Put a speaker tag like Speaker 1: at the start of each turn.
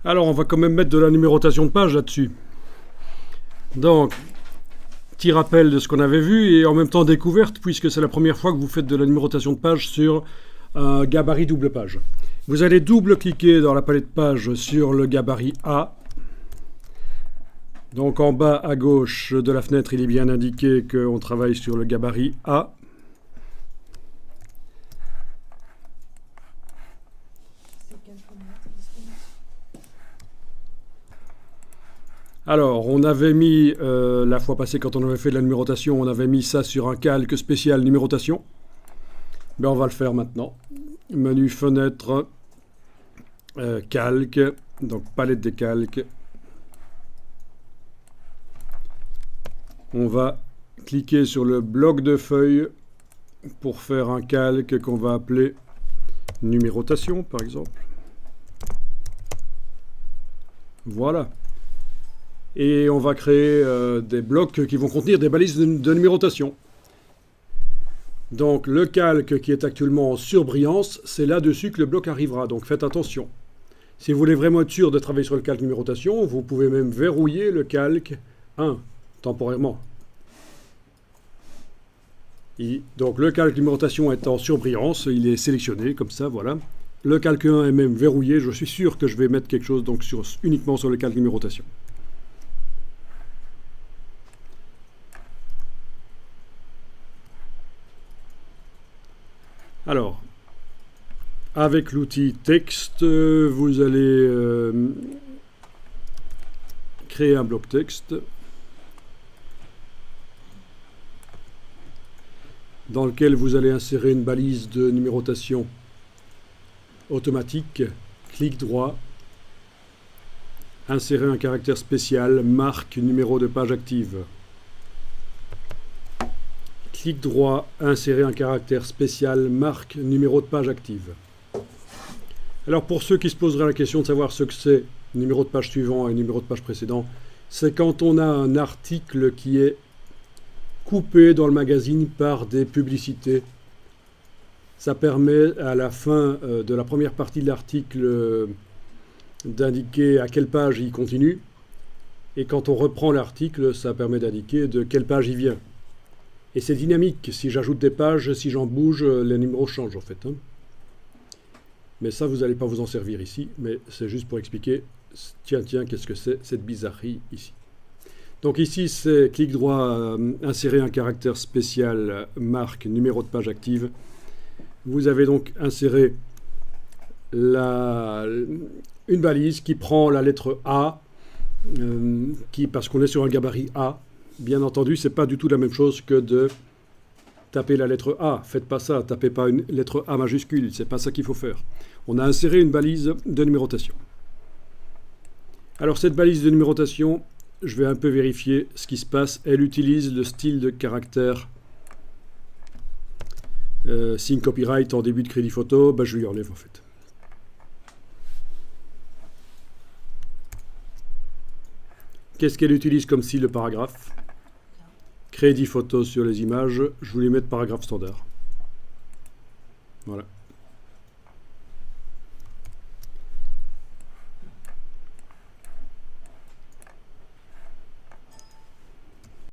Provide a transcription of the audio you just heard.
Speaker 1: Alors, on va quand même mettre de la numérotation de page là-dessus. Donc, petit rappel de ce qu'on avait vu et en même temps découverte, puisque c'est la première fois que vous faites de la numérotation de page sur un gabarit double page. Vous allez double-cliquer dans la palette page sur le gabarit A. Donc en bas à gauche de la fenêtre, il est bien indiqué qu'on travaille sur le gabarit A. Alors, on avait mis, la fois passée quand on avait fait de la numérotation, on avait mis ça sur un calque spécial numérotation. Ben, on va le faire maintenant. Menu fenêtre, calque, donc palette des calques. On va cliquer sur le bloc de feuilles pour faire un calque qu'on va appeler numérotation, par exemple. Voilà. Et on va créer des blocs qui vont contenir des balises de numérotation. Donc le calque qui est actuellement en surbrillance, c'est là-dessus que le bloc arrivera, donc faites attention. Si vous voulez vraiment être sûr de travailler sur le calque numérotation, vous pouvez même verrouiller le calque 1, temporairement. Donc le calque numérotation est en surbrillance, il est sélectionné, comme ça, voilà. Le calque 1 est même verrouillé, je suis sûr que je vais mettre quelque chose donc, uniquement sur le calque numérotation. Alors, avec l'outil texte, vous allez créer un bloc texte dans lequel vous allez insérer une balise de numérotation automatique, clic droit, insérer un caractère spécial, marque numéro de page active. Clic droit, insérer un caractère spécial, marque numéro de page active. Alors pour ceux qui se poseraient la question de savoir ce que c'est numéro de page suivant et numéro de page précédent, c'est quand on a un article qui est coupé dans le magazine par des publicités. Ça permet à la fin de la première partie de l'article d'indiquer à quelle page il continue. Et quand on reprend l'article, ça permet d'indiquer de quelle page il vient. Et c'est dynamique. Si j'ajoute des pages, si j'en bouge, les numéros changent en fait. Hein. Mais ça, vous n'allez pas vous en servir ici. Mais c'est juste pour expliquer, tiens, qu'est-ce que c'est cette bizarrerie ici. Donc ici, c'est clic droit, insérer un caractère spécial, marque, numéro de page active. Vous avez donc inséré une balise qui prend la lettre A, parce qu'on est sur un gabarit A. Bien entendu, ce n'est pas du tout la même chose que de taper la lettre A. Faites pas ça, tapez pas une lettre A majuscule, c'est pas ça qu'il faut faire. On a inséré une balise de numérotation. Alors cette balise de numérotation, je vais un peu vérifier ce qui se passe. Elle utilise le style de caractère signe copyright en début de crédit photo. Ben, je lui enlève en fait. Qu'est-ce qu'elle utilise comme style de paragraphe? Crédit photo sur les images, je voulais mettre paragraphe standard. Voilà.